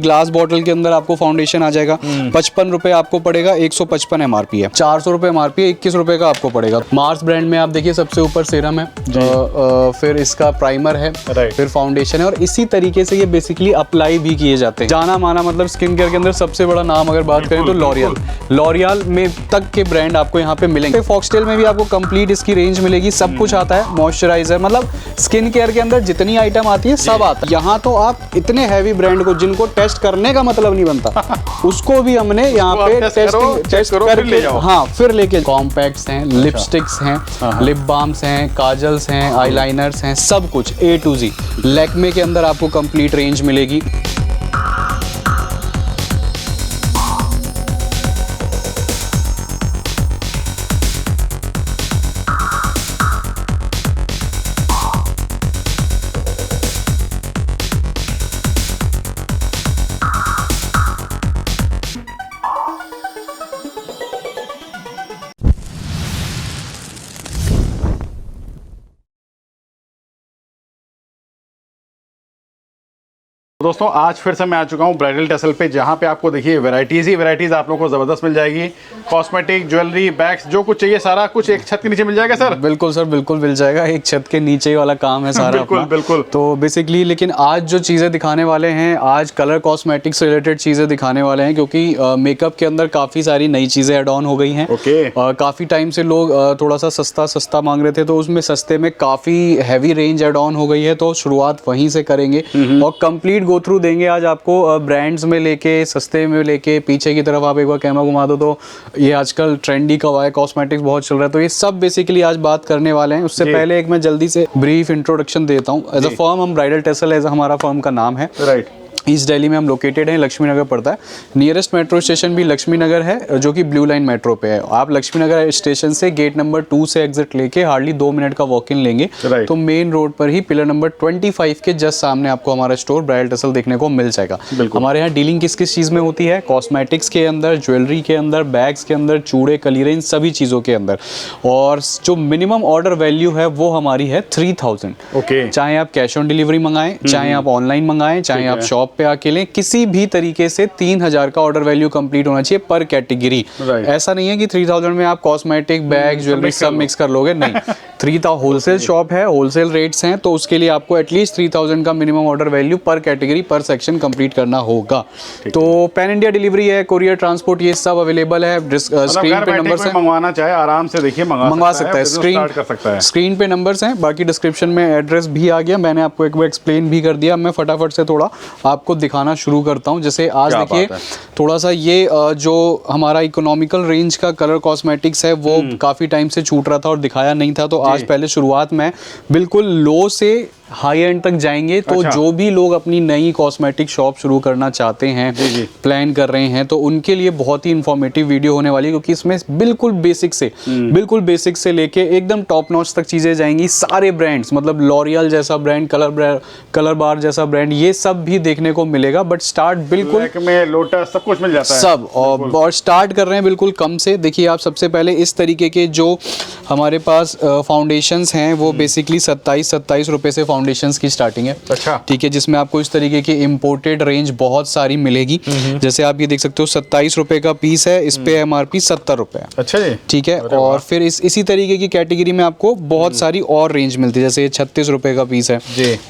Glass bottle के अंदर आपको फाउंडेशन आ जाएगा 55 रुपए आपको पड़ेगा, 155 MRP है। 400 रुपए MRP है, 21 रुपए का आपको पड़ेगा। मार्स ब्रांड में आप देखिए सबसे ऊपर सीरम है, फिर इसका प्राइमर है, फिर फाउंडेशन है, और इसी तरीके से ये बेसिकली अप्लाई भी किए जाते हैं। जाना माना मतलब स्किन केयर के अंदर सबसे बड़ा नाम अगर बात करें तो लॉरियल में तक के ब्रांड आपको यहाँ पे मिलेंगे। फॉक्सटेल में भी आपको कंप्लीट इसकी रेंज मिलेगी, सब कुछ आता है, मॉइस्चराइजर, मतलब स्किन केयर के अंदर जितनी आइटम आती है सब आता है। यहाँ तो आप इतने हैवी ब्रांड को जिनको टेस्ट करने का मतलब नहीं बनता उसको भी हमने यहाँ पे टेस्ट करके हाँ फिर लेके कॉम्पैक्ट्स हैं, लिपस्टिक्स हैं, लिप बाम्स हैं, काजल्स हैं, आईलाइनर्स हैं, सब कुछ A to Z। लैक्मे के अंदर आपको कंप्लीट रेंज मिलेगी। दोस्तों आज फिर से मैं आ चुका हूँ ब्राइडल टेसल पे, जहाँ पे आपको देखिए वैरायटीज ही वैरायटीज आप लोगों को जबरदस्त मिल जाएगी। कॉस्मेटिक, ज्वेलरी, बैग्स, जो कुछ चाहिए सारा कुछ एक छत के नीचे मिल जाएगा सर। बिल्कुल सर, बिल्कुल मिल जाएगा, एक छत के नीचे वाला काम है सारा बिल्कुल बिल्कुल। तो बेसिकली लेकिन आज जो चीज़ें दिखाने वाले हैं, आज कलर कॉस्मेटिक्स से रिलेटेड चीज़ें दिखाने वाले हैं, क्योंकि मेकअप के अंदर काफ़ी सारी नई चीज़ें एड ऑन हो गई हैं। काफ़ी टाइम से लोग थोड़ा सा सस्ता मांग रहे थे, तो उसमें सस्ते में काफ़ी हैवी रेंज एड ऑन हो गई है, तो शुरुआत वहीं से करेंगे और कंप्लीट गो थ्रू देंगे आज आपको ब्रांड्स में लेके, सस्ते में लेके। पीछे की तरफ आप एक बार कैमरा घुमा दो तो ये आजकल ट्रेंडी का है, कॉस्मेटिक्स बहुत चल रहा है, तो ये सब बेसिकली आज बात करने वाले हैं। उससे पहले एक मैं जल्दी से ब्रीफ इंट्रोडक्शन देता हूँ। एज अ फर्म हम ब्राइडल टेसल एज हमारा फर्म का नाम है। राइट। ईस्ट दिल्ली में हम लोकेटेड हैं, लक्ष्मी नगर पड़ता है। नियरेस्ट मेट्रो स्टेशन भी लक्ष्मी नगर है, जो कि ब्लू लाइन मेट्रो पे है। आप लक्ष्मी नगर स्टेशन से गेट नंबर 2 से एग्जिट लेके हार्डली 2 मिनट का वॉक इन लेंगे तो मेन रोड पर ही पिलर नंबर 25 के जस्ट सामने आपको हमारा स्टोर ब्राइडल टेसल देखने को मिल जाएगा। हमारे यहाँ डीलिंग किस किस चीज़ में होती है? कॉस्मेटिक्स के अंदर, ज्वेलरी के अंदर, बैग्स के अंदर, चूड़े, कलीरे, इन सभी चीज़ों के अंदर। और जो मिनिमम ऑर्डर वैल्यू है वो हमारी है 3000। ओके। चाहे आप कैश ऑन डिलीवरी मंगाएं, चाहे आप ऑनलाइन मंगाएं, चाहे आप शॉप पे आके लें, किसी भी तरीके से 3000 का ऑर्डर वैल्यू कंप्लीट होना चाहिए पर कैटेगरी। ऐसा नहीं है कि 3000 में आप कॉस्मेटिक, बैग, ज्वेलरी सब मिक्स कर लोगे, नहीं। 3000 होलसेल शॉप है, होलसेल रेट्स हैं, तो उसके लिए आपको एटलीस्ट 3000 का मिनिमम ऑर्डर वैल्यू पर कैटेगरी, पर सेक्शन कंप्लीट करना होगा। तो पैन इंडिया डिलीवरी है, कोरियर ट्रांसपोर्ट, ये सब अवेलेबल है। स्क्रीन पे नंबर्स हैं, मंगवाना चाहे आराम से देखिए मंगवा सकता है। स्क्रीन पे नंबर्स हैं, बाकी डिस्क्रिप्शन में एड्रेस भी आ गया, मैंने आपको एक बार एक्सप्लेन भी कर दिया। मैं फटाफट से थोड़ा आपको दिखाना शुरू करता हूं। जैसे आज देखिए थोड़ा सा ये जो हमारा इकोनॉमिकल रेंज का कलर कॉस्मेटिक्स है वो काफी टाइम से छूट रहा था और दिखाया नहीं था, तो आज पहले शुरुआत में बिल्कुल लो से हाई एंड तक जाएंगे। तो जो भी लोग अपनी नई कॉस्मेटिक शॉप शुरू करना चाहते हैं, प्लान कर रहे हैं, तो उनके लिए बहुत ही इंफॉर्मेटिव वीडियो होने वाली है, क्योंकि इसमें बिल्कुल बेसिक से लेके एकदम टॉप नॉच तक चीजें जाएंगी। सारे ब्रांड्स, मतलब लॉरियल जैसा ब्रांड, कलर बार जैसा ब्रांड, ये सब भी देखने को मिलेगा। बट स्टार्ट बिल्कुल में लोटस सब कुछ मिल जाता है सब, और स्टार्ट कर रहे हैं बिल्कुल कम से। देखिए आप सबसे पहले इस तरीके के जो हमारे पास फाउंडेशंस हैं वो बेसिकली 27 रुपए से फाउंडेशंस की स्टार्टिंग है। अच्छा। ठीक है, जिसमें आपको इस तरीके की इंपोर्टेड रेंज बहुत सारी मिलेगी। जैसे आप ये देख सकते हो 27 रुपए का पीस है, इस पे MRP 70 रुपए। अच्छा जी। ठीक है, और फिर इसी तरीके की कैटेगरी में आपको बहुत सारी और रेंज मिलती है। जैसे 36 रुपए का पीस है,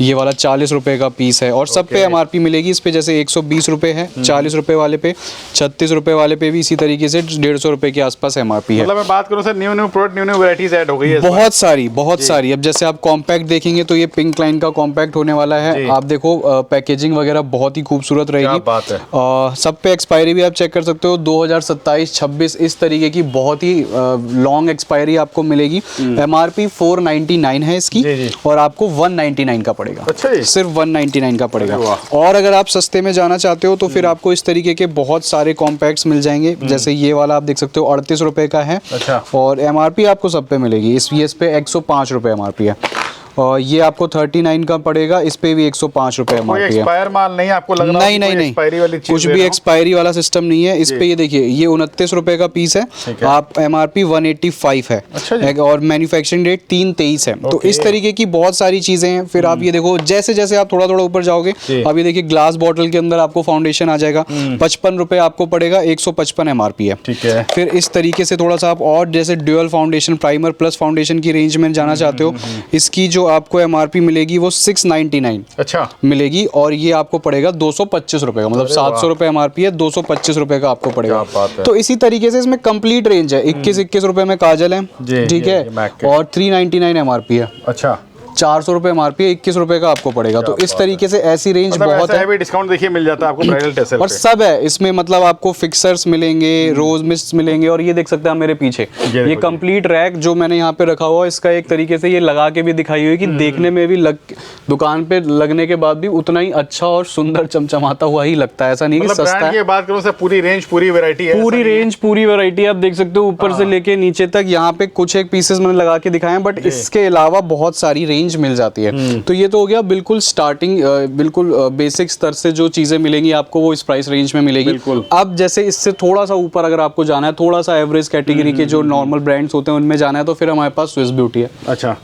ये वाला 40 रुपए का पीस है, और सब पे MRP मिलेगी। इस पे जैसे 120 रुपए है 40 रुपए वाले पे, 36 रुपए वाले पे भी इसी तरीके से 150 रुपए के आसपास MRP है। मतलब मैं बात करूं sir, new product, new varieties add हो गई है, बहुत सारी। अब जैसे आप कॉम्पैक्ट देखेंगे तो ये पिंक लाइन का कॉम्पैक्ट होने वाला है। आप देखो पैकेजिंग वगैरह बहुत ही खूबसूरत रहेगी। क्या बात है। सब पे एक्सपायरी भी आप चेक कर सकते हो, 2027-26 इस तरीके की बहुत ही लॉन्ग एक्सपायरी आपको मिलेगी। MRP 499 है इसकी, और आपको 199 का पड़ेगा। अच्छा, सिर्फ 199 का पड़ेगा। और अगर आप सस्ते में जाना चाहते हो तो फिर आपको इस तरीके के बहुत सारे कॉम्पैक्ट्स मिल जाएंगे। जैसे ये वाला आप देख सकते हो 38 रुपए का है। अच्छा। और MRP आपको सब पे मिलेगी। इस पे 105 रुपए MRP है। और ये आपको 39 का पड़ेगा, इस पे भी 105 रुपए कोई MRP है। एक्सपायर माल नहीं आपको लग रहा? नहीं, एक्सपायरी वाली चीज कुछ भी एक्सपायरी वाला सिस्टम नहीं है इस पे। ये देखिए, ये 29 रुपए का पीस है, आप MRP 185 है। अच्छा, और मैन्युफैक्चरिंग डेट 3/23 है। तो इस तरीके की बहुत सारी चीजें हैं। फिर आप ये देखो, जैसे जैसे आप थोड़ा थोड़ा ऊपर जाओगे, अब ये देखिए ग्लास बॉटल के अंदर आपको फाउंडेशन आ जाएगा, 55 रुपए आपको पड़ेगा, 155 MRP है। ठीक है। फिर इस तरीके से थोड़ा सा आप और जैसे dual foundation, primer plus foundation की रेंज में जाना चाहते हो, इसकी जो आपको MRP मिलेगी वो 699 अच्छा मिलेगी, और ये आपको पड़ेगा 225 रुपए का, मतलब 700 रुपए MRP है, 225 रुपए का आपको पड़ेगा। तो इसी तरीके से इसमें कंप्लीट रेंज है। 21 रुपए में काजल है, ठीक है, और 399 MRP है। अच्छा, 400 रुपए MRP है, 21 रुपए का आपको पड़ेगा। तो इस तरीके से ऐसी रेंज बहुत है। डिस्काउंट देखिए मिल जाता है आपको ब्राइडल टेसल और पे। सब है इसमें, मतलब आपको फिक्सर्स मिलेंगे, रोज मिस्ट मिलेंगे, और ये देख सकते हैं आप मेरे पीछे, ये कंप्लीट रैक जो मैंने यहाँ पे रखा हुआ है, इसका एक तरीके से ये लगा के भी दिखाई हुई है कि देखने में भी दुकान पे लगने के बाद भी उतना ही अच्छा और सुंदर चमचमाता हुआ ही लगता है। ऐसा नहीं कि सस्ता है। बात करो से पूरी रेंज, पूरी वैरायटी है, पूरी रेंज, पूरी वैरायटी आप देख सकते हो, ऊपर से लेके नीचे तक। यहाँ पे कुछ एक पीसेस मैंने लगा के दिखाए हैं, बट इसके अलावा बहुत सारी रेंज मिल जाती है। तो ये तो हो गया बिल्कुल स्टार्टिंग, बिल्कुल बेसिक स्तर से जो चीजें मिलेंगी आपको वो इस प्राइस रेंज में मिलेगी। अब जैसे इससे थोड़ा सा ऊपर अगर आपको जाना है, थोड़ा सा एवरेज कैटेगरी के जो नॉर्मल ब्रांड्स होते हैं उनमें जाना है, तो फिर हमारे पास स्विस ब्यूटी है। अच्छा,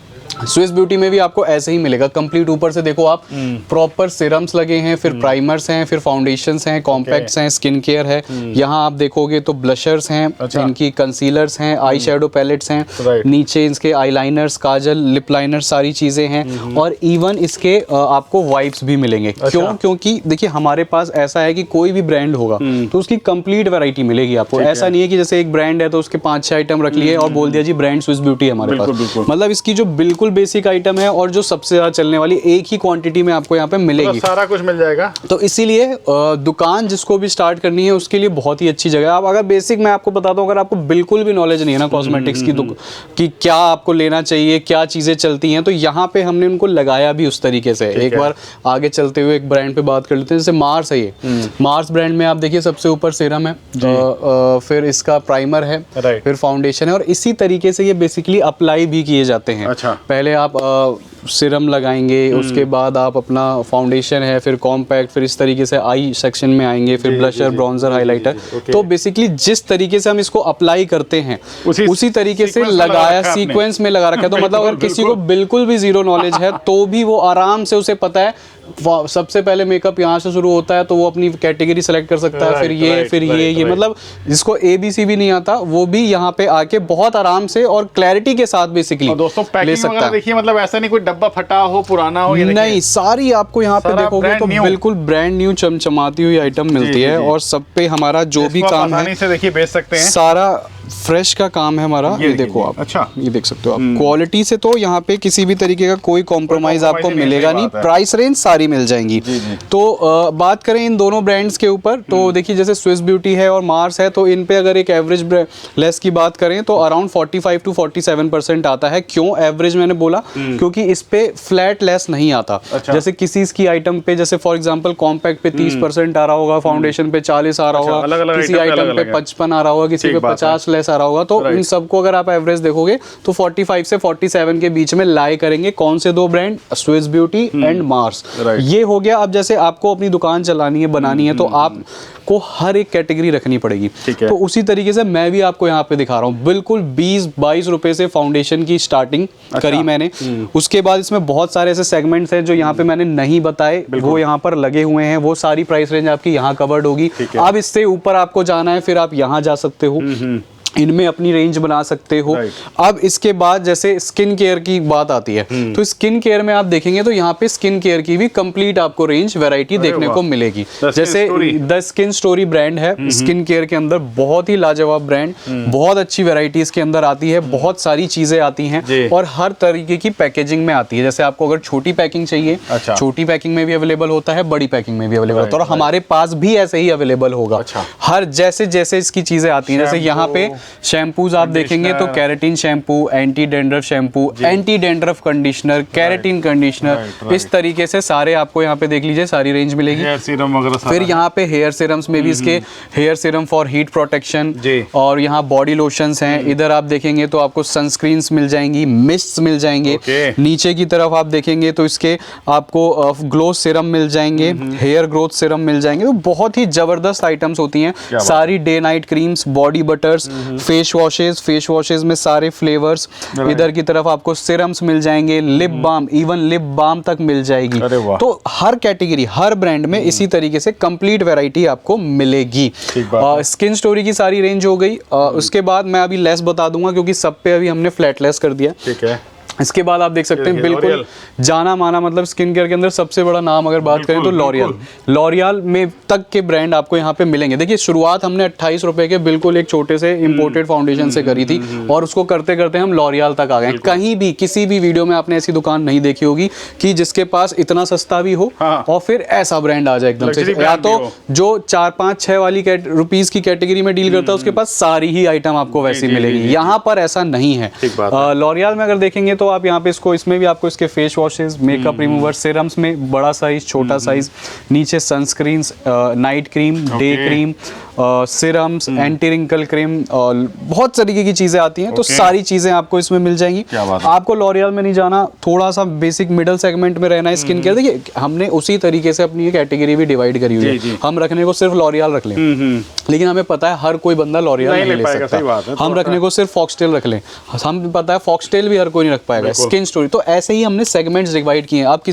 स्विस ब्यूटी में भी आपको ऐसे ही मिलेगा कंप्लीट। ऊपर से देखो आप, प्रॉपर सिरम्स लगे हैं, फिर प्राइमर्स हैं, फिर फाउंडेशंस हैं, कॉम्पैक्ट्स हैं, स्किन केयर है। यहाँ आप देखोगे तो ब्लशर्स हैं, इनकी कंसीलर्स हैं, आई शेडो पैलेट्स हैं, नीचे इसके आईलाइनर्स, काजल, लिप लाइनर, सारी चीजें हैं। और इवन इसके आपको वाइप्स भी मिलेंगे। क्यों? क्योंकि देखिए हमारे पास ऐसा है कि कोई भी ब्रांड होगा तो उसकी कंप्लीट वैरायटी मिलेगी आपको। ऐसा नहीं है कि जैसे एक ब्रांड है तो उसके 5-6 आइटम रख लिए और बोल दिया जी ब्रांड स्विस ब्यूटी है हमारे पास। मतलब इसकी जो बिल्कुल बेसिक आइटम है और जो सबसे ज्यादा चलने वाली, एक ही क्वांटिटी में आपको यहाँ पे मिलेगी। तो सारा कुछ मिल जाएगा। तो इसीलिए दुकान जिसको भी स्टार्ट करनी है उसके लिए बहुत ही अच्छी जगह है। आप अगर बेसिक मैं आपको बताता हूँ, अगर आपको बिल्कुल भी नॉलेज नहीं है ना कॉस्मेटिक्स की, कि क्या आपको लेना चाहिए, क्या चीजें चलती हैं, तो यहाँ पे हमने उनको लगाया भी उस तरीके से। एक बार आगे चलते हुए एक ब्रांड पे बात कर लेते हैं, जैसे मार्स है। ये मार्स ब्रांड में आप देखिए सबसे ऊपर सीरम है, फिर इसका प्राइमर है, फिर फाउंडेशन है, और इसी तरीके से ये बेसिकली अप्लाई भी किए जाते हैं। पहले आप सीरम लगाएंगे, उसके बाद आप अपना फाउंडेशन है, फिर कॉम्पैक्ट, फिर इस तरीके से आई सेक्शन में आएंगे, फिर ब्लशर, ब्रॉन्जर, हाइलाइटर। तो बेसिकली जिस तरीके से हम इसको अप्लाई करते हैं उसी तरीके से लगाया, सीक्वेंस में लगा रखा है। तो मतलब अगर किसी को बिल्कुल भी जीरो नॉलेज है तो भी वो आराम से उसे पता है सबसे पहले मेकअप यहाँ से शुरू होता है, तो वो अपनी कैटेगरी सेलेक्ट कर सकता है, फिर ये मतलब जिसको ABC भी नहीं आता वो भी यहाँ पे आके बहुत आराम से और क्लैरिटी के साथ बेसिकली दोस्तों ले सकता है। देखिए मतलब ऐसा नहीं कोई डब्बा फटा हो, पुराना हो, नहीं, सारी आपको यहाँ पे देखोगे तो बिल्कुल ब्रांड न्यू चमचमाती हुई आइटम मिलती है। और सब पे हमारा जो भी काम है से देखिए बेच सकते हैं, सारा फ्रेश का काम है हमारा। ये देखो आप, अच्छा ये देख सकते हो आप, क्वालिटी से तो यहाँ पे किसी भी तरीके का कोई कॉम्प्रोमाइज आपको मिलेगा नहीं। प्राइस रेंज सारी मिल जाएंगी। तो बात करें इन दोनों ब्रांड्स के ऊपर, तो देखिए जैसे स्विस ब्यूटी है और मार्स है, तो इन पे अगर एक एवरेज लेस की बात करें तो अराउंड 45 to 47% आता है। क्यों एवरेज मैंने बोला? क्योंकि इस पे फ्लैट लेस नहीं आता। जैसे किसी की आइटम पे, जैसे फॉर एग्जांपल कॉम्पैक्ट पे 30% आ रहा होगा, फाउंडेशन पे 40 आ रहा होगा, किसी आइटम पे 55 आ रहा होगा, किसी पे 50 लेस आ रहा होगा। तो इन सबको अगर आप एवरेज देखोगे तो 45 से 47 के बीच में लाई करेंगे। कौन से दो brand? Swiss beauty and Mars. ये हो गया। अब जैसे आपको अपनी दुकान चलानी है, बनानी है, तो आपको हर एक कैटेगरी रखनी पड़ेगी। तो उसी तरीके से मैं भी आपको यहाँ पे दिखा रहा हूँ, बिल्कुल 20-22 रुपए से फाउंडेशन की स्टार्टिंग करी मैंने। उसके बाद इसमें बहुत सारे ऐसे सेगमेंट्स हैं जो यहाँ पे मैंने नहीं बताए, वो यहाँ पर लगे हुए हैं। वो सारी प्राइस रेंज आपकी यहाँ कवर्ड होगी। अब इससे ऊपर आपको जाना है, फिर आप यहाँ जा सकते हो, इनमें अपनी रेंज बना सकते हो। अब इसके बाद जैसे स्किन केयर की बात आती है, तो स्किन केयर में आप देखेंगे तो यहाँ पे स्किन केयर की भी कंप्लीट आपको रेंज वैरायटी देखने को मिलेगी। जैसे द स्किन स्टोरी ब्रांड है स्किन केयर के अंदर, बहुत ही लाजवाब ब्रांड, बहुत अच्छी वैरायटी इसके अंदर आती है, बहुत सारी चीजें आती हैं और हर तरीके की पैकेजिंग में आती है। जैसे आपको अगर छोटी पैकिंग चाहिए, छोटी पैकिंग में भी अवेलेबल होता है, बड़ी पैकिंग में भी अवेलेबल होता है, और हमारे पास भी ऐसे ही अवेलेबल होगा। हर जैसे जैसे इसकी चीजें आती हैं, जैसे यहाँ पे शैम्पूज आप देखेंगे तो keratin shampoo, anti dandruff shampoo, anti dandruff conditioner, keratin conditioner, इस तरीके से सारे आपको यहाँ पे देख लीजिए सारी रेंज मिलेगी। हेयर सीरम वगैरह सारा। फिर यहाँ पे हेयर सीरम्स में भी इसके hair serum for heat protection, और यहाँ बॉडी लोशंस हैं। इधर आप देखेंगे तो आपको सनस्क्रीन्स मिल जाएंगी, मिस्ट्स मिल जाएंगे। नीचे की तरफ आप देखेंगे तो इसके आपको ग्लो सीरम मिल जाएंगे, हेयर ग्रोथ सीरम मिल जाएंगे। तो बहुत ही जबरदस्त आइटम्स होती हैं सारी। Day night creams, body buttress, face washes में सारे फ्लेवर्स। इधर की तरफ आपको सीरम्स मिल जाएंगे, lip balm, even lip balm तक मिल जाएगी। तो हर कैटेगरी, हर ब्रांड में इसी तरीके से कंप्लीट वैरायटी आपको मिलेगी। स्किन स्टोरी की सारी रेंज हो गई। उसके बाद मैं अभी लेस बता दूंगा क्योंकि सब पे अभी हमने फ्लैट लेस कर दिया। ठीक है। इसके बाद आप देख सकते हैं बिल्कुल जाना माना, मतलब स्किन केयर के अंदर सबसे बड़ा नाम अगर बात करें तो लॉरियल। लॉरियल में तक के ब्रांड आपको यहाँ पे मिलेंगे। देखिए शुरुआत हमने 28 रुपए के बिल्कुल एक छोटे से इंपोर्टेड फाउंडेशन से करी थी और उसको करते करते हम लॉरियल तक आ गए। कहीं भी किसी भी वीडियो में आपने ऐसी दुकान नहीं देखी होगी कि जिसके पास इतना सस्ता भी हो और फिर ऐसा ब्रांड आ जाए एकदम से। या तो जो 4-5-6 वाली रुपीज की कैटेगरी में डील करता है उसके पास सारी ही आइटम आपको वैसी मिलेगी। यहाँ पर ऐसा नहीं है। लॉरियल में अगर देखेंगे तो आप यहाँ पे इसमें भी आपको इसके face washes, makeup remover, serums में बड़ा साइज, छोटा साइज, नीचे sunscreens, night cream, day cream, serums, anti wrinkle cream, बहुत तरीके की चीजें आती हैं। तो सारी चीजें आपको इसमें मिल जाएंगी। आपको लॉरियल में नहीं जाना, थोड़ा सा बेसिक मिडिल सेगमेंट में रहना है स्किन केयर। देखिए हमने उसी तरीके से अपनी कैटेगरी भी डिवाइड करी हुई है। हम रखने को सिर्फ लॉरियल रख लें, लेकिन हमें पता है हर कोई बंदा लॉरियल नहीं ले सकता। हम रखने को सिर्फ फॉक्सटेल रख लें, हम पता है फॉक्सटेल भी हर कोई नहीं रख पाएगा। स्किन स्टोरी तो ऐसे ही हमने सेगमेंट्स डिवाइड किए हैं। आप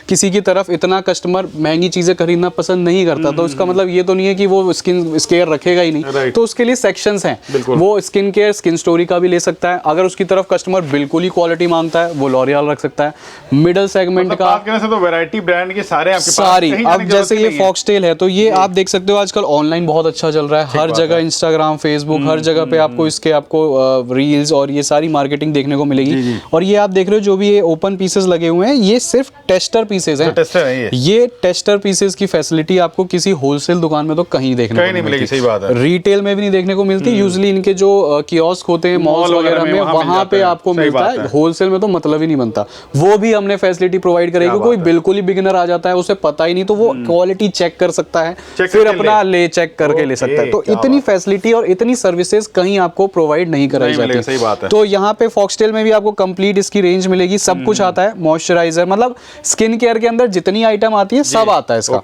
किसी की तरफ इतना कस्टमर महंगी चीजें खरीदना पसंद नहीं करता तो इसका मतलब ये तो नहीं है कि वो स्किन केयर रखेगा ही नहीं। तो उसके लिए सेक्शंस हैं, वो स्किन केयर, स्किन स्टोरी का भी ले सकता है। अगर उसकी तरफ कस्टमर बिल्कुल ही क्वालिटी मांगता है वो लॉरियल रख सकता है। मिडिल सेगमेंट का बात करने से तो वैरायटी ब्रांड के सारे आपके पास सारी। अब जैसे ये फॉक्सटेल है तो ये आप देख सकते हो आजकल ऑनलाइन बहुत अच्छा चल रहा है। हर जगह इंस्टाग्राम, फेसबुक, हर जगह पे आपको रील्स और ये सारी मार्केटिंग देखने को मिलेगी। और ये आप देख रहे हो जो भी ये ओपन पीसेस लगे हुए हैं ये सिर्फ टेस्टर पीसेस हैं। ये टेस्टर पीसेस की फैसिलिटी आपको किसी होलसेल दुकान में तो कहीं देखने को नहीं मिलेगी। सही बात है। रिटेल में भी नहीं देखने को मिलती। यूजुअली इनके जो कियोस्क होते हैं मॉल्स वगैरह में वहां पे आपको मिलता है। होलसेल में तो मतलब ही नहीं बनता। वो भी हमने फैसिलिटी प्रोवाइड करेगी। कोई बिल्कुल ही बिगिनर आ जाता है, उसे पता ही नहीं, तो वो क्वालिटी चेक कर सकता है, फिर अपना चेक करके ले सकता है। तो इतनी फैसिलिटी और इतनी सर्विसेज कहीं आपको प्रोवाइड नहीं कराई जाती। सही बात है। तो यहाँ पे फॉक्सटेल में भी आपको कंप्लीट इसकी रेंज मिलेगी। सब कुछ आता है, मॉइस्चराइजर, मतलब स्किन केयर के अंदर जितनी आइटम आती है सब आता है इसका।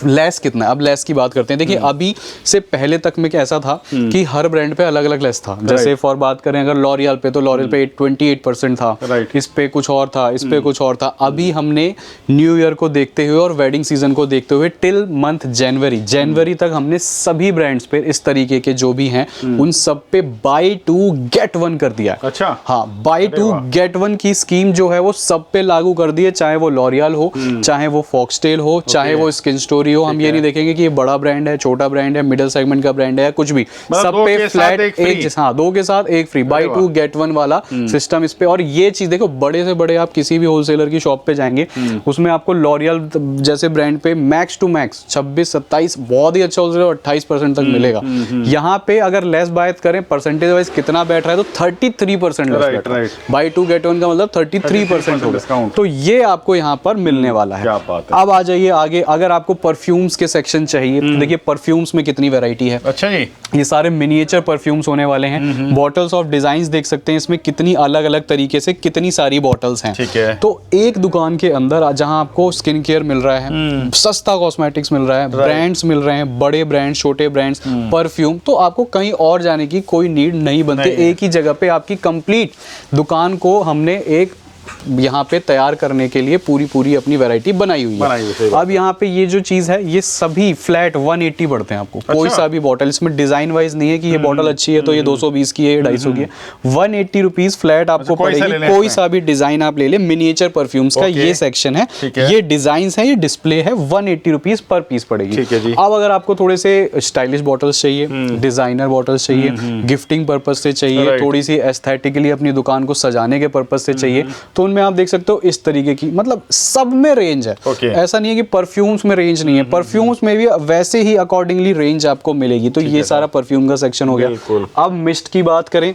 लेस कितना है, अब लेस की बात करते हैं। देखिए अभी से पहले तक में कैसा था कि हर ब्रांड पे अलग अलग लेस था। जैसे फॉर बात करें अगर लॉरियल पे तो लॉरियल पे 28% था, इस पे कुछ और था, इस पे कुछ और था। अभी हमने न्यू ईयर को देखते हुए और वेडिंग सीजन को देखते हुए टिल मंथ जनवरी तक हमने सभी ब्रांड्स पे इस तरीके के जो भी हैं उन सब पे बाय 2 गेट 1 कर दिया। अच्छा, हाँ, बाय 2 गेट 1 की स्कीम जो है वो सब पे लागू कर दी है, चाहे वो लॉरियल हो, चाहे वो फॉक्सटेल हो, चाहे वो स्किन स्टोरी हो। हम ये नहीं देखेंगे कि ये बड़ा ब्रांड है, छोटा ब्रांड है, मिडिल सेगमेंट का ब्रांड है, कुछ भी, सब पे फ्लैट एक 2 के साथ एक फ्री, बाय 2 गेट 1 वाला सिस्टम इस पे। और ये चीज देखो, बड़े से बड़े आप किसी भी होलसेलर की शॉप पे जाएंगे उसमें आपको लॉरियल जैसे ब्रांड पे मैक्स टू मैक्स 26-27 बहुत ही अच्छा होलसेलर 28% तक मिलेगा। यहाँ पे अगर लेस बात करें परसेंटेज वाइज कितना बैठ रहा है तो 33% लेस बैठ रहा है। बाय 2 गेट 1 का मतलब 33% होगा। तो ये आपको यहाँ पर मिलने वाला है। अब आ जाइए आगे, अगर आपको परफ्यूम्स के सेक्शन चाहिए तो देखिए परफ्यूम्स में कितनी वैरायटी है। अच्छा जी, ये सारे मिनिएचर परफ्यूम्स होने वाले हैं। बॉटल्स ऑफ डिजाइन्स देख सकते हैं इसमें कितनी अलग अलग तरीके से कितनी सारी बॉटल्स हैं। ठीक है। तो एक दुकान के अंदर जहां आपको स्किन केयर मिल रहा है, सस्ता कॉस्मेटिक्स मिल रहा है, ब्रांड्स मिल रहे हैं, बड़े ब्रांड्स, छोटे ब्रांड्स, परफ्यूम, तो आपको कहीं और जाने की कोई नीड नहीं बनती। एक ही जगह पे आपकी कंप्लीट दुकान को हमने एक यहाँ पे तैयार करने के लिए पूरी अपनी वैरायटी बनाई हुई है। अब यहाँ पे ये जो चीज है ये सभी फ्लैट 180 पड़ते हैं आपको। अच्छा? कोई सा भी बॉटल इसमें डिजाइन वाइज नहीं है कि ये बॉटल अच्छी है तो ये 220 की है, ये 250 की है। 180 रुपीज फ्लैट आपको पड़ेगी। कोई सा भी डिजाइन आप ले ले। मिनिएचर परफ्यूम्स का ये सेक्शन है, ये डिजाइन है, ये डिस्प्ले है, 180 रुपीज पर पीस पड़ेगी। अब अगर आपको थोड़े से स्टाइलिश बॉटल्स चाहिए, डिजाइनर बॉटल्स चाहिए, गिफ्टिंग पर्पज से चाहिए, थोड़ी सी एस्थेटिकली अपनी दुकान को सजाने के पर्पज से चाहिए, तो उनमें आप देख सकते हो इस तरीके की, मतलब सब में रेंज है। Okay. ऐसा नहीं है कि परफ्यूम्स में रेंज नहीं है, परफ्यूम्स में भी वैसे ही अकॉर्डिंगली रेंज आपको मिलेगी। तो ये सारा परफ्यूम का सेक्शन हो बिल्कुल। गया। अब मिस्ट की बात करें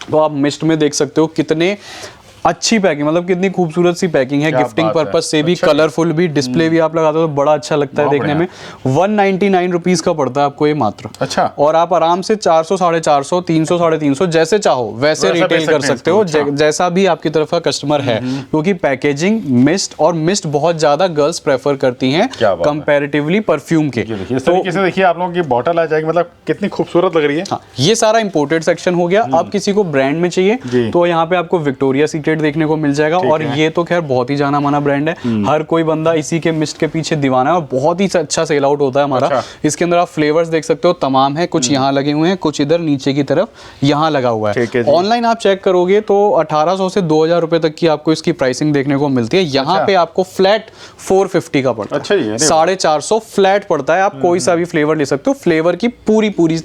तो आप मिस्ट में देख सकते हो कितने अच्छी पैकिंग, मतलब कितनी खूबसूरत सी पैकिंग है। क्या गिफ्टिंग बात है। पर्पज से भी, अच्छा। कलरफुल भी, डिस्प्ले भी आप लगाते हो तो बड़ा अच्छा लगता है बहुत देखने में। 199 रुपीज का पड़ता है आपको ये मात्र। अच्छा। और आप आराम से 400, 450, 300, 350 जैसे चाहो वैसे वैसा रिटेल बेच कर सकते हैं सकते हो, इसको। अच्छा। जैसा भी आपकी तरफ का कस्टमर है, क्योंकि पैकेजिंग मिस्ट, और मिस्ट बहुत ज्यादा गर्ल्स प्रेफर करती हैं क्या बात है। कंपैरेटिवली परफ्यूम के। ये देखिए इस तरीके से, देखिए आप लोगों की बॉटल आ जाएगी, मतलब कितनी खूबसूरत लग रही है। हाँ, ये सारा इंपोर्टेड सेक्शन हो गया। अब किसी को ब्रांड में जी। चाहिए तो यहाँ पे आपको विक्टोरिया सीक्रेट देखने को मिल जाएगा, और है। ये तो खैर बहुत ही जाना माना ब्रांड है। हर कोई बंदा इसी के मिस्ट के पीछे दीवाना है, और बहुत ही अच्छा सेल आउट होता है हमारा। अच्छा। इसके अंदर आप फ्लेवर्स देख सकते हो, तमाम है, कुछ यहाँ लगे हुए हैं, कुछ इधर नीचे की तरफ यहाँ लगा हुआ ठीक है है। जी। ऑनलाइन आप चेक करोगे तो 1800 से 2000 रुपए तक की आपको इसकी प्राइसिंग देखने को मिलती है। यहाँ अच्छा। पे आपको फ्लैट 450 का पड़ता है। अच्छा जी, अरे वाह। 450 फ्लैट पड़ता है। आप कोई सा भी फ्लेवर ले सकते हो, फ्लेवर की पूरी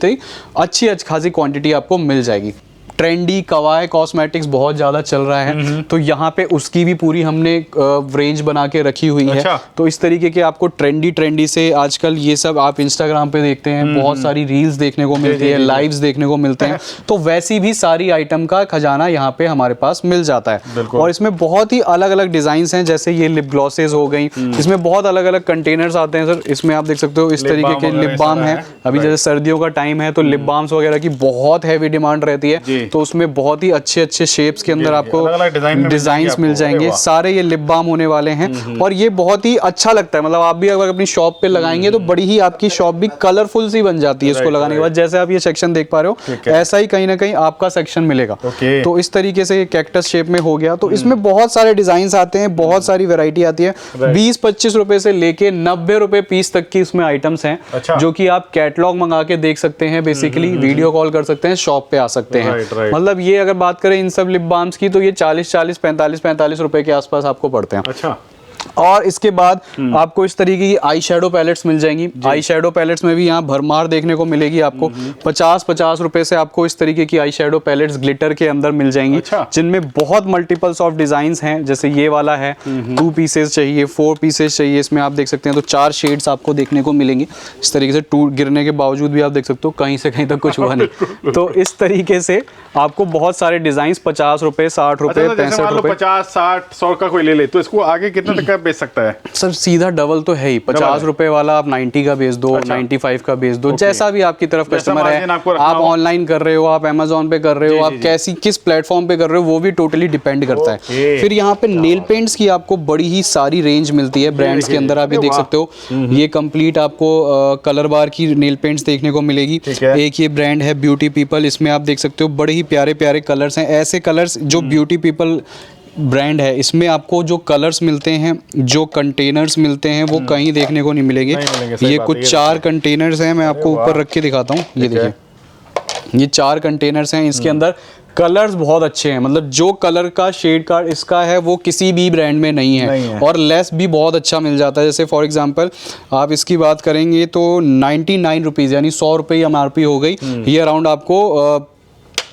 अच्छी खासी क्वांटिटी आपको मिल जाएगी। ट्रेंडी कवाय कॉस्मेटिक्स बहुत ज़्यादा चल रहा है, तो यहाँ पे उसकी भी पूरी हमने रेंज बना के रखी हुई है। अच्छा। तो इस तरीके के आपको ट्रेंडी से आजकल ये सब आप इंस्टाग्राम पे देखते हैं, बहुत सारी रील्स देखने को मिलती है, लाइव्स देखने को मिलते हैं, तो वैसी भी सारी आइटम का खजाना यहाँ पे हमारे पास मिल जाता है। बिल्कुल। और इसमें बहुत ही अलग अलग डिजाइन हैं, जैसे ये लिप ग्लॉसेज हो गई, इसमें बहुत अलग अलग कंटेनर्स आते हैं सर। इसमें आप देख सकते हो इस लिप तरीके बाम के वगैरह लिप बाम सारा है। है। अभी जैसे सर्दियों का टाइम है तो लिप बाम्स वगैरह की बहुत हैवी डिमांड रहती है, जी। तो उसमें बहुत ही अच्छे शेप्स के अंदर आपको अलग-अलग डिजाइन में डिजाइंस मिल मिल जाएंगे जाएंगे। आपको। सारे ये लिप बाम होने वाले हैं, और ये बहुत ही अच्छा लगता है। मतलब आप भी अगर अपनी शॉप पे लगाएंगे तो बड़ी ही आपकी शॉप भी कलरफुल सी बन जाती है इसको राइट, लगाने के बाद। जैसे आप ये सेक्शन देख पा रहे ठीक हो, है। ऐसा ही कहीं ना कहीं आपका सेक्शन मिलेगा। ओके। तो इस तरीके से ये कैक्टस शेप में हो गया। तो इसमें बहुत सारे डिजाइन आते हैं, बहुत सारी वेरायटी आती है। 20-25 रुपए से लेके 90 रुपए पीस तक की इसमें आइटम्स हैं, अच्छा। जो कि आप कैटलॉग मंगा के देख सकते हैं, बेसिकली वीडियो कॉल कर सकते हैं, शॉप पे आ सकते हैं। राइट। मतलब ये अगर बात करें इन सब लिप बाम्स की तो ये 40, 45 रुपए के आसपास आपको पड़ते हैं। अच्छा। और इसके बाद आपको इस तरीके की आई शेडो पैलेट्स मिल जाएंगी। आई शेडो पैलेट्स में भी यहाँ भरमार देखने को मिलेगी आपको। 50 रुपए से आपको इस तरीके की आई शेडो पैलेट्स ग्लिटर के अंदर मिल जाएंगी, अच्छा। जिनमें बहुत मल्टीपल्स ऑफ डिजाइन हैं। जैसे ये वाला है, 2 पीसेस चाहिए, 4 पीसेस चाहिए, इसमें आप देख सकते हैं तो 4 शेड्स आपको देखने को मिलेंगे। इस तरीके से टूट गिरने के बावजूद भी आप देख सकते हो कहीं से कहीं तक कुछ हुआ नहीं। तो इस तरीके से आपको बहुत सारे डिजाइन 50 रुपए, 60 रुपए, अच्छा, जैसे 65 मान लो रुपए। 50, 60, 100 का कोई ले तो इसको आगे कितने तक का बेच सकता है? सर सीधा डबल तो है ही। 50 रुपए वाला आप 90 का बेच दो, 95 का बेच दो, जैसा भी आपकी तरफ जैसा कस्टमर है। margin आपको रखना आप हो। ऑनलाइन कर रहे हो, आप अमेजोन पे कर रहे हो, आप किस प्लेटफॉर्म पे कर रहे हो, वो भी टोटली डिपेंड करता है। ओके। फिर यहाँ पे नेल पेंट्स की आपको बड़ी ही सारी रेंज मिलती है ब्रांड्स के अंदर। आप ये अरे देख वाह। सकते हो, ये कंप्लीट आपको कलर बार की नेल पेंट्स देखने को मिलेगी। ठीक है। एक ये ब्रांड है ब्यूटी पीपल, इसमें आप देख सकते हो बड़े ही प्यारे प्यारे कलर्स हैं। ऐसे कलर्स जो ब्यूटी पीपल ब्रांड है, इसमें आपको जो कलर्स मिलते हैं, जो कंटेनर्स मिलते हैं, वो कहीं देखने को नहीं मिलेंगे। नहीं मिलेंगे, सही ये बात है, कुछ ये 4 कंटेनर्स हैं, मैं आपको ऊपर रख के दिखाता हूँ। ये ठीक है। देखिए, ये 4 कंटेनर्स हैं। इसके अंदर कलर्स बहुत अच्छे हैं, मतलब जो कलर का शेड कार्ड इसका है वो किसी भी ब्रांड में नहीं है। और लेस भी बहुत अच्छा मिल जाता है। जैसे फॉर एग्जांपल आप इसकी बात करेंगे तो 99 रुपीज़ यानी 100 रुपये MRP हो गई। ये अराउंड आपको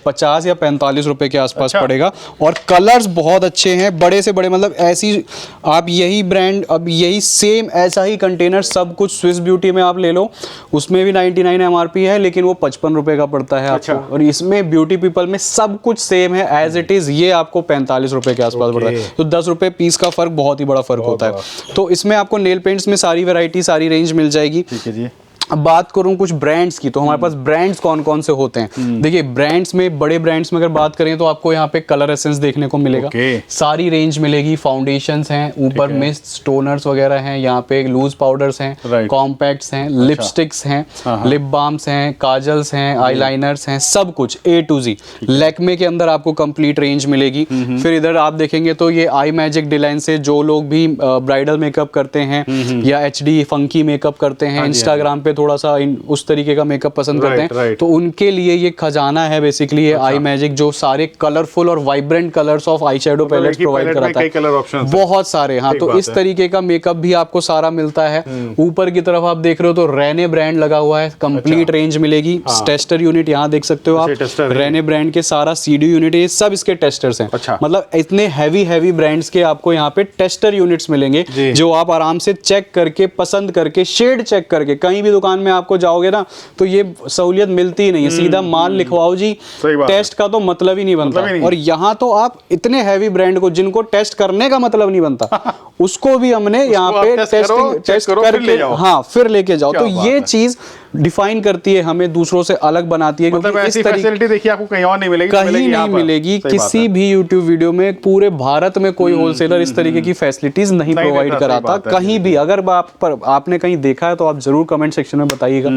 50 या 45 रुपए के आसपास अच्छा। पड़ेगा। और कलर्स बहुत अच्छे हैं, बड़े से बड़े, मतलब ऐसी आप यही ब्रांड, अब यही सेम ऐसा ही कंटेनर सब कुछ स्विस ब्यूटी में आप ले लो, उसमें भी 99 MRP है, लेकिन वो 55 रुपए का पड़ता है अच्छा। आपको। और इसमें ब्यूटी पीपल में सब कुछ सेम है एज इट इज, ये आपको 45 रुपए के आसपास पड़ता है। तो 10 रुपए पीस का फर्क बहुत ही बड़ा फर्क होता है। तो इसमें आपको नेल पेंट्स में सारी वैरायटी, सारी रेंज मिल जाएगी। ठीक है जी। अब बात करूं कुछ ब्रांड्स की, तो हमारे पास ब्रांड्स कौन कौन से होते हैं। देखिए ब्रांड्स में, बड़े ब्रांड्स में अगर बात करें तो आपको यहाँ पे कलर एसेंस देखने को मिलेगा। ओके। सारी रेंज मिलेगी। फाउंडेशंस हैं, ऊपर मिस्ट, टोनर्स वगैरह हैं, यहाँ पे लूज पाउडर्स हैं, राइट। कॉम्पैक्ट्स हैं, लिपस्टिक्स हैं, लिप बाम्स हैं, काजल्स हैं, आईलाइनर्स हैं, सब कुछ A to Z। लैक्मे के अंदर आपको कंप्लीट रेंज मिलेगी। फिर इधर आप देखेंगे तो ये आई मैजिक डिलाइन से जो लोग भी ब्राइडल मेकअप करते हैं या HD फंकी मेकअप करते हैं, इंस्टाग्राम पे थोड़ा सा उस तरीके का मेकअप पसंद करते हैं, तो उनके लिए ये खजाना है बेसिकली ये आई मैजिक, जो सारे कलरफुल और vibrant colours of I shadow pallets provide कराता है, कलर ऑप्शन बहुत सारे। हाँ, तो इस तरीके का मेकअप भी आपको सारा मिलता है। ऊपर की तरफ आप देख रहे हो तो रेने ब्रांड लगा हुआ है, कंप्लीट रेंज मिलेगी। टेस्टर यूनिट यहाँ देख सकते हो आप, रेने ब्रांड के सारा सीडी यूनिट, ये सब इसके टेस्टर्स हैं। मतलब इतने हैवी ब्रांड्स के आपको यहाँ पे टेस्टर यूनिट्स मिलेंगे, जो आप आराम से चेक करके, पसंद करके, शेड चेक करके, कहीं भी दुकान में आपको जाओगे ना तो ये सहूलियत मिलती ही नहीं है, सीधा माल लिखवाओ जी, टेस्ट का तो मतलब ही नहीं बनता। और यहाँ तो आप इतने हैवी ब्रांड को, जिनको टेस्ट करने का मतलब नहीं बनता, उसको भी हमने यहाँ पे टेस्ट करके हाँ फिर लेके जाओ। तो ये चीज डिफाइन करती है हमें, दूसरों से अलग बनाती है। मतलब ऐसी फैसिलिटी देखिए आपको कहीं और नहीं मिलेगी, कहीं नहीं मिलेगी। किसी भी YouTube वीडियो में पूरे भारत में कोई होलसेलर इस तरीके की फैसिलिटीज नहीं प्रोवाइड कराता कहीं भी। अगर आपने कहीं देखा है तो आप जरूर कमेंट सेक्शन में बताइएगा।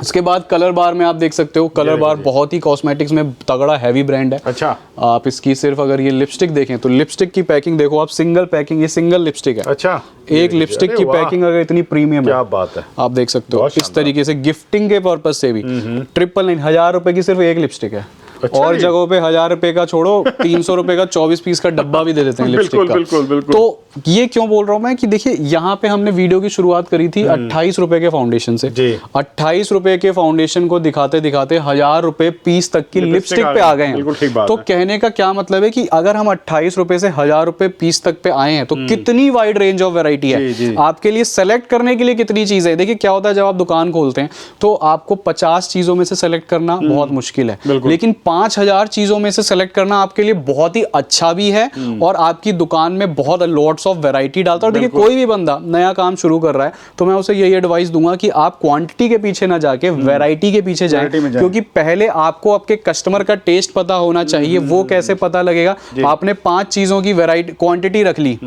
इसके बाद कलर बार में आप देख सकते हो, कलर बार बहुत ही कॉस्मेटिक्स में तगड़ा हैवी ब्रांड है। अच्छा, आप इसकी सिर्फ अगर ये लिपस्टिक देखें तो लिपस्टिक की पैकिंग देखो आप, सिंगल पैकिंग, ये सिंगल लिपस्टिक है। अच्छा, एक लिपस्टिक की पैकिंग अगर इतनी प्रीमियम है, क्या बात है, आप देख सकते हो। इस तरीके से गिफ्टिंग के पर्पज से भी 999 1000 रुपए की सिर्फ एक लिपस्टिक है। अच्छा, और जगहों पे 1000 रुपए का छोड़ो 300 रुपए का 24 पीस का डब्बा भी दे देते हैं लिपस्टिक का। बिल्कुल। तो ये क्यों बोल रहा हूं मैं कि देखिए यहाँ पे हमने वीडियो की शुरुआत करी थी 28 रुपए के फाउंडेशन से। 28 रुपए के फाउंडेशन को दिखाते दिखाते 1000 रुपए पीस तक की लिपस्टिक पे आ गए हैं। तो कहने का क्या मतलब है कि अगर हम 28 रुपए से 1000 रुपए पीस तक पे आए हैं तो कितनी वाइड रेंज ऑफ वेराइटी है आपके लिए, सेलेक्ट करने के लिए कितनी चीजें है। देखिए क्या होता है, जब आप दुकान खोलते हैं तो आपको 50 चीजों में से सेलेक्ट करना बहुत मुश्किल है, लेकिन 5000 चीजों में से सेलेक्ट करना आपके लिए बहुत ही अच्छा भी है और आपकी दुकान में बहुत लॉट्स ऑफ वैरायटी डालता है। देखिए कोई भी बंदा नया काम शुरू कर रहा है तो मैं उसे यही एडवाइस दूंगा कि आप क्वांटिटी के पीछे ना जाके वैरायटी के पीछे जाएं, क्योंकि पहले आपको आपके कस्टमर का टेस्ट पता होना चाहिए। वो कैसे पता लगेगा, आपने 5 चीजों की वैरायटी क्वांटिटी रख ली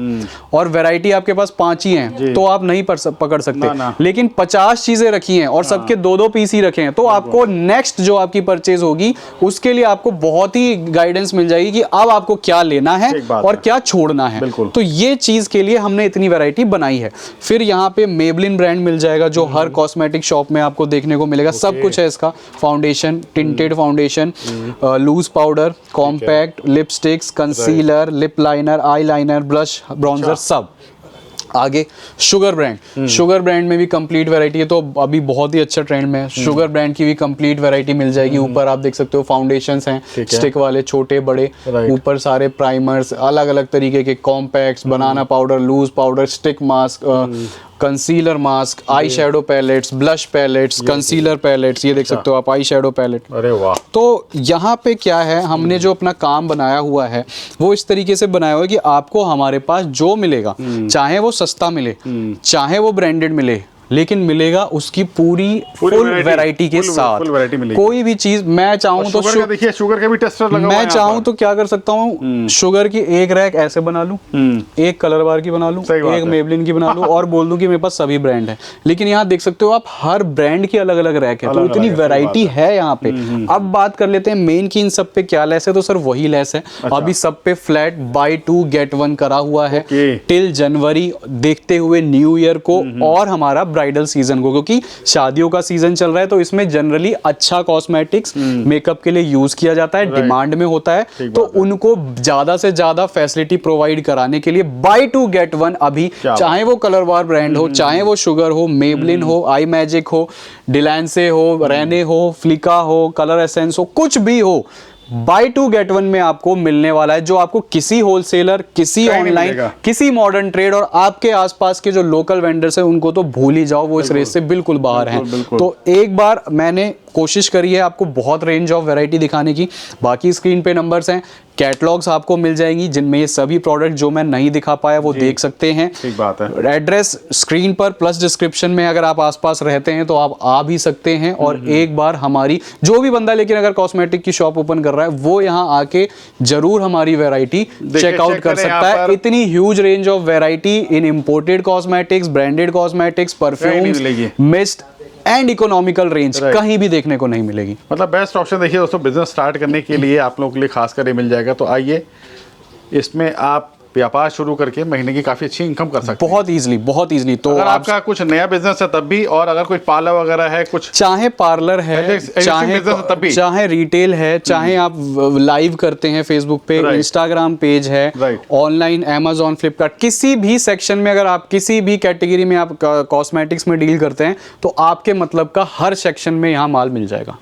और वैरायटी आपके पास 5 ही है तो आप नहीं पकड़ सकते, लेकिन 50 चीजें रखी हैं और सबके 2-2 पीस ही रखे हैं तो आपको नेक्स्ट जो आपकी परचेज होगी उसके लिए आपको बहुत ही गाइडेंस मिल जाएगी कि अब आपको क्या लेना है और क्या छोड़ना है। तो ये चीज के लिए हमने इतनी वैरायटी बनाई है। फिर यहाँ पे मेबलिन ब्रांड मिल जाएगा, जो हर कॉस्मेटिक शॉप में आपको देखने को मिलेगा। सब कुछ है इसका, foundation, tinted foundation, loose powder, compact, lipsticks, concealer, lip liner, eye liner, blush, bronzer, सब। आगे शुगर ब्रांड में भी कंप्लीट वैरायटी है, तो अभी बहुत ही अच्छा ट्रेंड में है। शुगर ब्रांड की भी कंप्लीट वैरायटी मिल जाएगी। ऊपर आप देख सकते हो फाउंडेशंस हैं, स्टिक वाले, छोटे बड़े, ऊपर सारे प्राइमर्स, अलग अलग तरीके के compacts, banana powder, loose powder, stick mask, concealer mask, eye shadow palettes, blush palettes, concealer palettes, ये देख सकते हो आप, आई शेडो पैलेट। अरे वाह। तो यहाँ पे क्या है, हमने जो अपना काम बनाया हुआ है वो इस तरीके से बनाया हुआ है कि आपको हमारे पास जो मिलेगा, चाहे वो सस्ता मिले, चाहे वो ब्रांडेड मिले, लेकिन मिलेगा उसकी पूरी फुल वैरायटी के साथ। कोई भी चीज मैं चाहूँ तो देखिए शुगर का भी टेस्टर लगा हुआ है। मैं चाहूँ तो क्या कर सकता हूँ, शुगर की एक रैक ऐसे बना लूँ, एक कलर बार की बना लूँ, एक मेबलिन की बना लूँ और बोल दूं कि मेरे पास सभी ब्रांड है। लेकिन यहाँ देख सकते हो आप, हर ब्रांड की अलग अलग रैक है, तो इतनी वैरायटी है यहाँ पे। अब बात कर लेते हैं मेन की इन सब पे क्या लेस है, तो सर वही लेस है। अभी सब पे फ्लैट बाय 2 गेट 1 करा हुआ है टिल जनवरी, देखते हुए न्यू ईयर को और हमारा ब्राइडल सीजन को, क्योंकि शादियों का सीजन चल रहा है तो इसमें जनरली अच्छा कॉस्मेटिक्स मेकअप के लिए यूज किया जाता है, डिमांड में होता है, तो उनको ज्यादा से ज्यादा फैसिलिटी प्रोवाइड कराने के लिए बाय 2 गेट 1 अभी, चाहे वो कलर बार ब्रांड हो, चाहे वो शुगर हो, मेबलिन हो, आई मैजिक हो, डिलैंसे हो, रेने हो, फ्लिका हो, कलर एसेंस हो, कुछ भी हो, बाय 2 गेट 1 में आपको मिलने वाला है, जो आपको किसी होलसेलर, किसी ऑनलाइन, किसी मॉडर्न ट्रेड और आपके आसपास के जो लोकल वेंडर्स हैं उनको तो भूल ही जाओ, वो इस रेस से बिल्कुल बाहर हैं। तो एक बार मैंने कोशिश करी है आपको बहुत रेंज ऑफ वैरायटी दिखाने की। बाकी स्क्रीन पे नंबर्स हैं, कैटलॉग्स आपको मिल जाएंगी जिनमें ये सभी प्रोडक्ट जो मैं नहीं दिखा पाया वो देख सकते हैं। ठीक बात है। एड्रेस स्क्रीन पर प्लस डिस्क्रिप्शन में, अगर आप आसपास रहते हैं तो आप आ भी सकते हैं और एक बार हमारी जो भी बंदा लेकिन अगर कॉस्मेटिक की शॉप ओपन कर रहा है वो यहाँ आके जरूर हमारी वैरायटी चेकआउट कर सकता है। इतनी huge range of variety in imported cosmetics, branded cosmetics, perfumes, mist and economical range कहीं भी देखने को नहीं मिलेगी। मतलब बेस्ट ऑप्शन देखिए दोस्तों, बिजनेस स्टार्ट करने के लिए आप लोगों के लिए खास कर मिल जाएगा। तो आइए, इसमें आप व्यापार शुरू करके महीने की काफी अच्छी इनकम कर सकते हैं। बहुत इजीली। तो अगर आप आपका कुछ नया बिजनेस है तब भी, और अगर कोई पार्लर वगैरह है कुछ, चाहे पार्लर है, चाहे business है तब भी। चाहे रिटेल है, चाहे आप लाइव करते हैं फेसबुक पे, Right. इंस्टाग्राम पेज है, Right. ऑनलाइन अमेजोन फ्लिपकार्ट, किसी भी सेक्शन में अगर आप किसी भी कैटेगरी में आप कॉस्मेटिक्स में डील करते हैं तो आपके मतलब का हर सेक्शन में यहाँ माल मिल जाएगा।